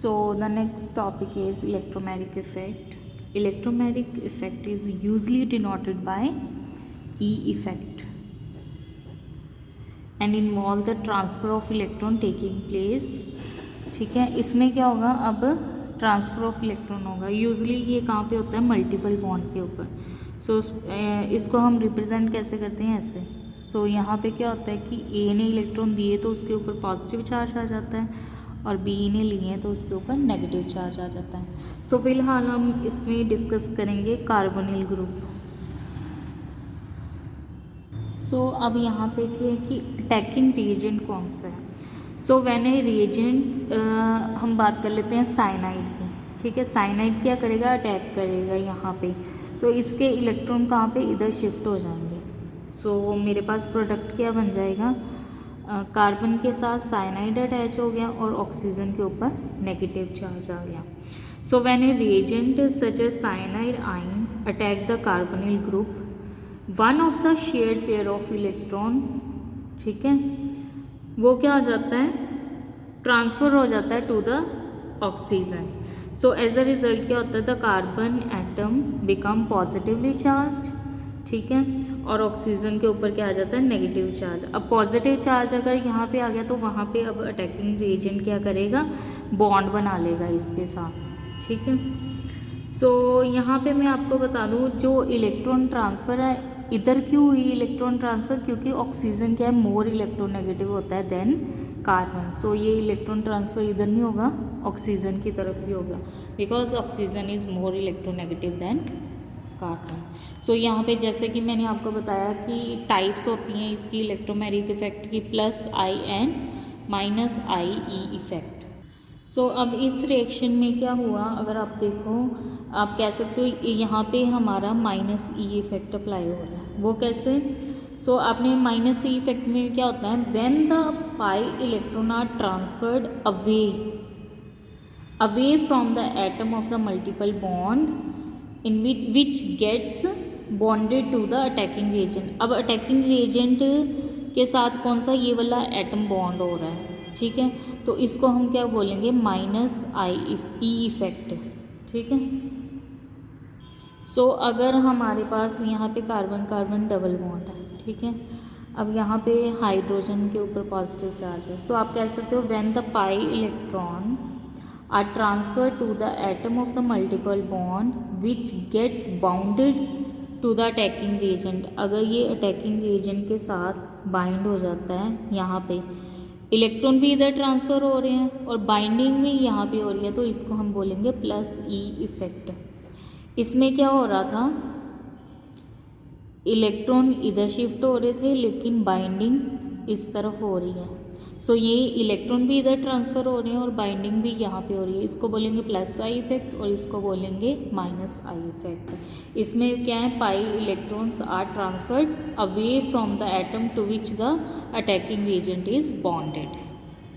So the next topic is electromagnetic effect. Electromagnetic effect is usually denoted by E effect and involve the transfer of electron taking place. ठीक है, इसमें क्या होगा, अब transfer of electron होगा. Usually ये कहाँ पे होता है, मल्टीपल बॉन्ड के ऊपर. सो इसको हम रिप्रेजेंट कैसे करते हैं, ऐसे. सो यहाँ पे क्या होता है कि ए ने इलेक्ट्रॉन दिए तो उसके ऊपर पॉजिटिव चार्ज आ जाता है और बी ने लिए तो उसके ऊपर नेगेटिव चार्ज आ जाता है. सो फिलहाल हम इसमें डिस्कस करेंगे कार्बोनिल ग्रुप. सो अब यहाँ पे क्या है कि अटैकिंग रिएजेंट कौन सा है. सो व्हेन ए रिएजेंट, हम बात कर लेते हैं साइनाइड की. ठीक है, साइनाइड क्या करेगा, अटैक करेगा यहाँ पे. तो इसके इलेक्ट्रॉन कहाँ पे, इधर शिफ्ट हो जाएंगे. सो मेरे पास प्रोडक्ट क्या बन जाएगा, कार्बन के साथ साइनाइड अटैच हो गया और ऑक्सीजन के ऊपर नेगेटिव चार्ज आ गया. So when a reagent such as cyanide ion attack the carbonyl group, one of the shared pair of electron, ठीक है, वो क्या हो जाता है, ट्रांसफ़र हो जाता है to the oxygen. So as a result क्या होता है, the carbon atom become positively charge. ठीक है, और ऑक्सीजन के ऊपर क्या आ जाता है, नेगेटिव चार्ज. अब पॉजिटिव चार्ज अगर यहाँ पे आ गया तो वहाँ पे अब अटैकिंग रिएजेंट क्या करेगा, बॉन्ड बना लेगा इसके साथ. ठीक है, सो यहाँ पे मैं आपको बता दूँ, जो इलेक्ट्रॉन ट्रांसफ़र है इधर क्यों हुई इलेक्ट्रॉन ट्रांसफ़र, क्योंकि ऑक्सीजन क्या है, मोर इलेक्ट्रोनेगेटिव होता है देन कार्बन. सो ये इलेक्ट्रॉन ट्रांसफ़र इधर नहीं होगा, ऑक्सीजन की तरफ ही होगा, because oxygen is more electronegative than carbon. So यहाँ पे जैसे कि मैंने आपको बताया कि टाइप्स होती हैं इसकी इलेक्ट्रोमैग्नेटिक इफेक्ट की, plus I and minus I E effect. So अब इस रिएक्शन में क्या हुआ, अगर आप देखो, आप कह सकते हो यहाँ पे हमारा माइनस ई इफेक्ट अप्लाई हो रहा है. वो कैसे, सो आपने माइनस ई इफेक्ट में क्या होता है, when the pi electron are transferred away from the atom of the multiple bond in which gets bonded to the attacking reagent. अब अटैकिंग रिएजेंट के साथ कौन सा, ये वाला एटम बॉन्ड हो रहा है. ठीक है, तो इसको हम क्या बोलेंगे, माइनस आई ई इफेक्ट. ठीक है, सो अगर हमारे पास यहाँ पे कार्बन कार्बन डबल बॉन्ड है. ठीक है, अब यहाँ पे हाइड्रोजन के ऊपर पॉजिटिव चार्ज है. सो आप कह सकते हो when the pi electron are transferred to the atom of the multiple bond which gets bounded to the attacking reagent. अगर ये attacking reagent के साथ बाइंड हो जाता है, यहाँ पे इलेक्ट्रॉन भी इधर ट्रांसफ़र हो रहे हैं और बाइंडिंग भी यहाँ पे हो रही है, तो इसको हम बोलेंगे प्लस ई इफेक्ट. इसमें क्या हो रहा था, इलेक्ट्रॉन इधर शिफ्ट हो रहे थे लेकिन बाइंडिंग इस तरफ हो रही है. सो ये इलेक्ट्रॉन भी इधर ट्रांसफ़र हो रहे हैं और बाइंडिंग भी यहाँ पे हो रही है. इसको बोलेंगे प्लस आई इफेक्ट और इसको बोलेंगे माइनस आई इफेक्ट. इसमें क्या है, pi electrons are transferred away from the atom to which the attacking reagent is bonded.